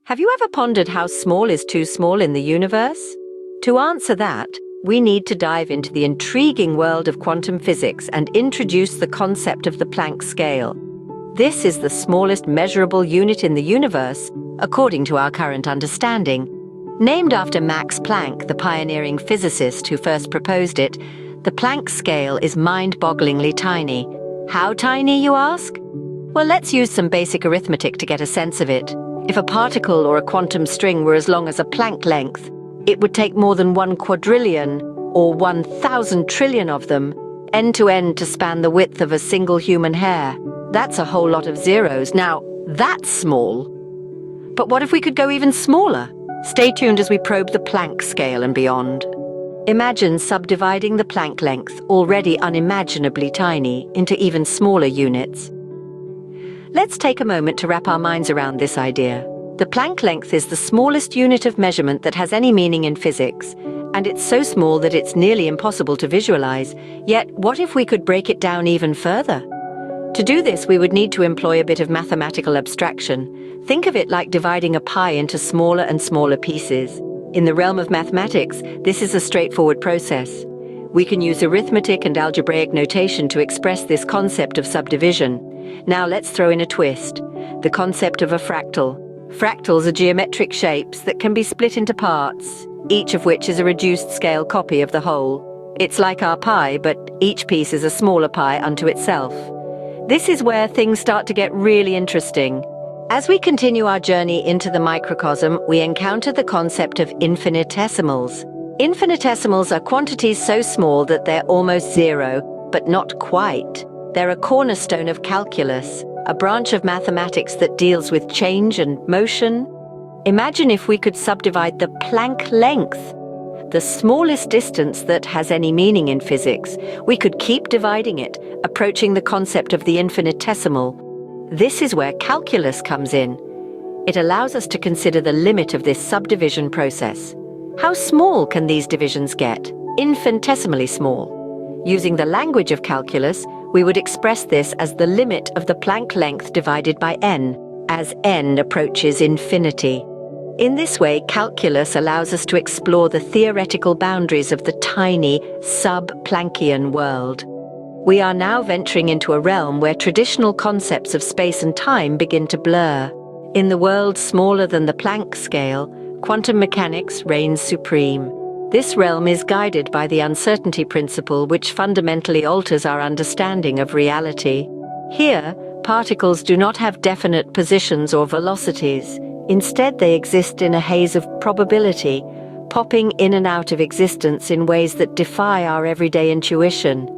Have you ever pondered how small is too small in the universe? To answer that, we need to dive into the intriguing world of quantum physics and introduce the concept of the Planck scale. This is the smallest measurable unit in the universe, according to our current understanding. Named after Max Planck, the pioneering physicist who first proposed it, the Planck scale is mind-bogglingly tiny. How tiny, you ask? Well, let's use some basic arithmetic to get a sense of it. If a particle or a quantum string were as long as a Planck length, it would take more than 1 quadrillion, or 1,000 trillion of them, end to end to span the width of a single human hair. That's a whole lot of zeros. Now, that's small. But what if we could go even smaller? Stay tuned as we probe the Planck scale and beyond. Imagine subdividing the Planck length, already unimaginably tiny, into even smaller units. Let's take a moment to wrap our minds around this idea. The Planck length is the smallest unit of measurement that has any meaning in physics, and it's so small that it's nearly impossible to visualize. Yet, what if we could break it down even further? To do this, we would need to employ a bit of mathematical abstraction. Think of it like dividing a pie into smaller and smaller pieces. In the realm of mathematics, this is a straightforward process. We can use arithmetic and algebraic notation to express this concept of subdivision. Now let's throw in a twist, the concept of a fractal. Fractals are geometric shapes that can be split into parts, each of which is a reduced scale copy of the whole. It's like our pie, but each piece is a smaller pie unto itself. This is where things start to get really interesting. As we continue our journey into the microcosm, we encounter the concept of infinitesimals. Infinitesimals are quantities so small that they're almost zero, but not quite. They're a cornerstone of calculus, a branch of mathematics that deals with change and motion. Imagine if we could subdivide the Planck length, the smallest distance that has any meaning in physics. We could keep dividing it, approaching the concept of the infinitesimal. This is where calculus comes in. It allows us to consider the limit of this subdivision process. How small can these divisions get? Infinitesimally small. Using the language of calculus, we would express this as the limit of the Planck length divided by n, as n approaches infinity. In this way, calculus allows us to explore the theoretical boundaries of the tiny, sub-Planckian world. We are now venturing into a realm where traditional concepts of space and time begin to blur. In the world smaller than the Planck scale, quantum mechanics reigns supreme. This realm is guided by the uncertainty principle, which fundamentally alters our understanding of reality. Here, particles do not have definite positions or velocities. Instead, they exist in a haze of probability, popping in and out of existence in ways that defy our everyday intuition.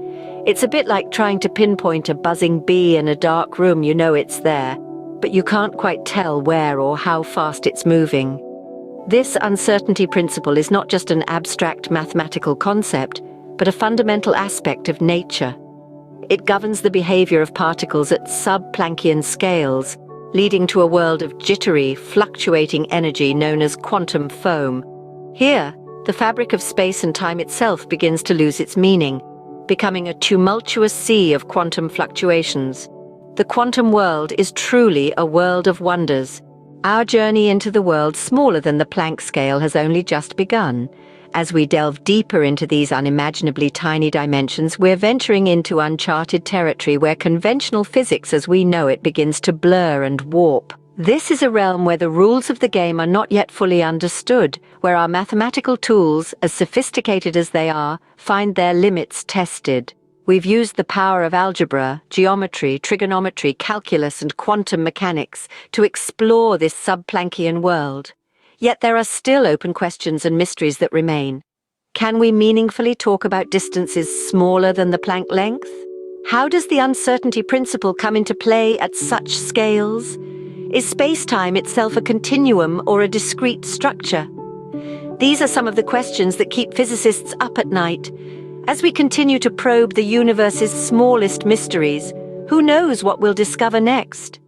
It's a bit like trying to pinpoint a buzzing bee in a dark room. You know it's there, but you can't quite tell where or how fast it's moving. This uncertainty principle is not just an abstract mathematical concept, but a fundamental aspect of nature. It governs the behavior of particles at sub-Planckian scales, leading to a world of jittery, fluctuating energy known as quantum foam. Here, the fabric of space and time itself begins to lose its meaning, becoming a tumultuous sea of quantum fluctuations. The quantum world is truly a world of wonders. Our journey into the world smaller than the Planck scale has only just begun. As we delve deeper into these unimaginably tiny dimensions, we're venturing into uncharted territory where conventional physics as we know it begins to blur and warp. This is a realm where the rules of the game are not yet fully understood, where our mathematical tools, as sophisticated as they are, find their limits tested. We've used the power of algebra, geometry, trigonometry, calculus, and quantum mechanics to explore this sub-Planckian world. Yet there are still open questions and mysteries that remain. Can we meaningfully talk about distances smaller than the Planck length? How does the uncertainty principle come into play at such scales? Is space-time itself a continuum or a discrete structure? These are some of the questions that keep physicists up at night. As we continue to probe the universe's smallest mysteries, who knows what we'll discover next?